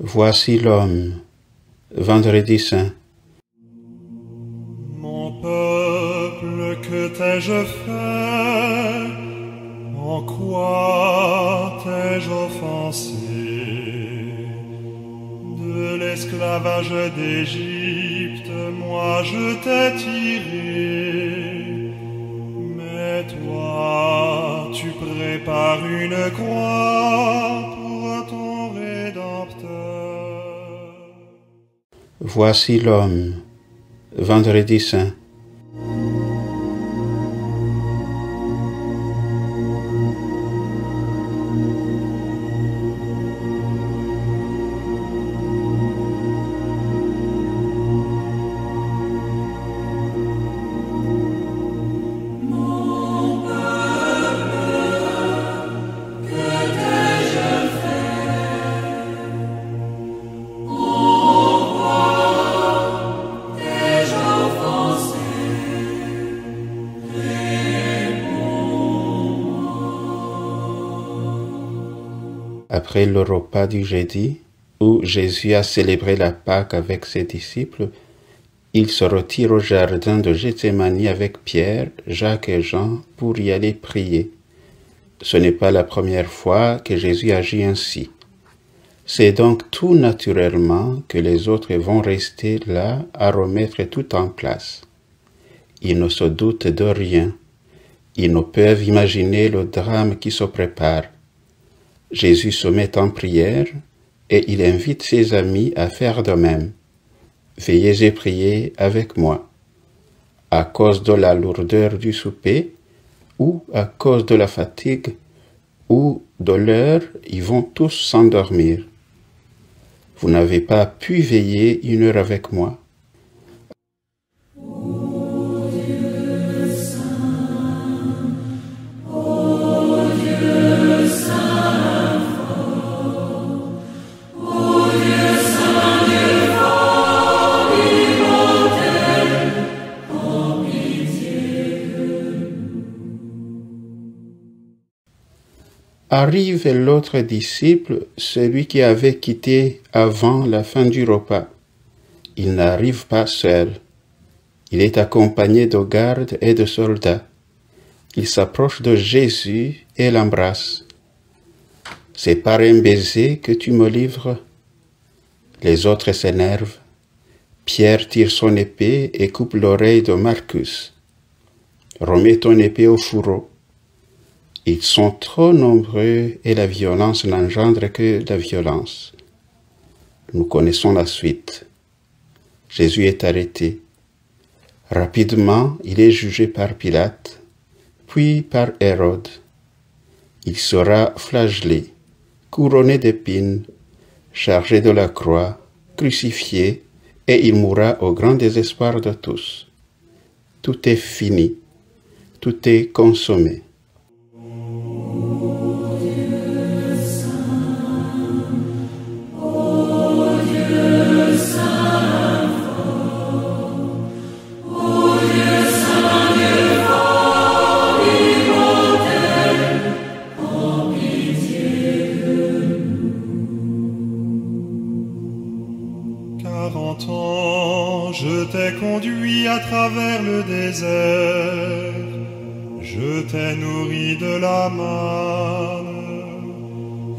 Voici l'homme. Vendredi saint. Mon peuple, que t'ai-je fait? En quoi t'ai-je offensé? De l'esclavage d'Égypte, moi je t'ai tiré. Mais toi, tu prépares une croix pour ton Rédempteur. Voici l'homme. Vendredi saint. Après le repas du jeudi, où Jésus a célébré la Pâque avec ses disciples, il se retire au jardin de Gethsémani avec Pierre, Jacques et Jean pour y aller prier. Ce n'est pas la première fois que Jésus agit ainsi. C'est donc tout naturellement que les autres vont rester là à remettre tout en place. Ils ne se doutent de rien. Ils ne peuvent imaginer le drame qui se prépare. Jésus se met en prière et il invite ses amis à faire de même. Veillez et priez avec moi. À cause de la lourdeur du souper, ou à cause de la fatigue, ou de l'heure, ils vont tous s'endormir. Vous n'avez pas pu veiller 1 heure avec moi? Arrive l'autre disciple, celui qui avait quitté avant la fin du repas. Il n'arrive pas seul. Il est accompagné de gardes et de soldats. Il s'approche de Jésus et l'embrasse. « C'est par un baiser que tu me livres ?» Les autres s'énervent. Pierre tire son épée et coupe l'oreille de Marcus. « Remets ton épée au fourreau. » Ils sont trop nombreux et la violence n'engendre que la violence. Nous connaissons la suite. Jésus est arrêté. Rapidement, il est jugé par Pilate, puis par Hérode. Il sera flagellé, couronné d'épines, chargé de la croix, crucifié, et il mourra au grand désespoir de tous. Tout est fini, tout est consommé. Je t'ai conduit à travers le désert, je t'ai nourri de la manne,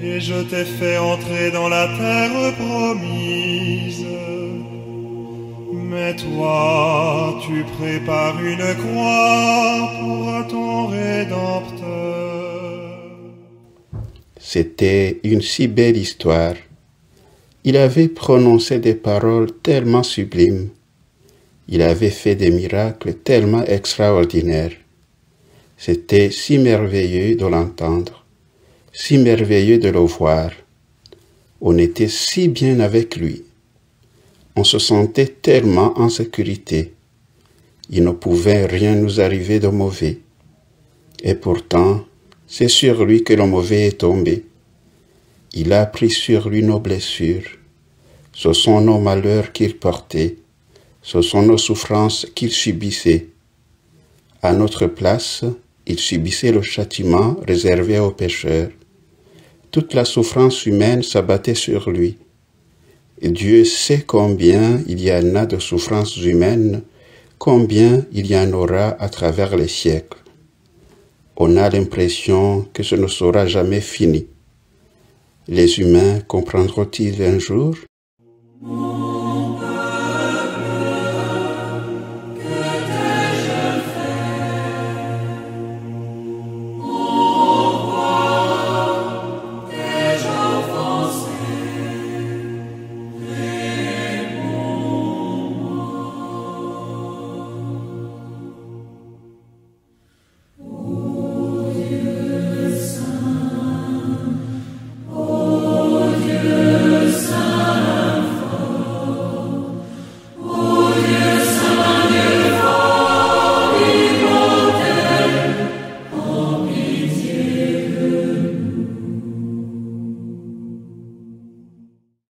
et je t'ai fait entrer dans la terre promise. Mais toi, tu prépares une croix pour ton Rédempteur. C'était une si belle histoire. Il avait prononcé des paroles tellement sublimes. Il avait fait des miracles tellement extraordinaires. C'était si merveilleux de l'entendre, si merveilleux de le voir. On était si bien avec lui. On se sentait tellement en sécurité. Il ne pouvait rien nous arriver de mauvais. Et pourtant, c'est sur lui que le mauvais est tombé. Il a pris sur lui nos blessures. Ce sont nos malheurs qu'il portait. Ce sont nos souffrances qu'il subissait. À notre place, il subissait le châtiment réservé aux pécheurs. Toute la souffrance humaine s'abattait sur lui. Dieu sait combien il y en a de souffrances humaines, combien il y en aura à travers les siècles. On a l'impression que ce ne sera jamais fini. Les humains comprendront-ils un jour?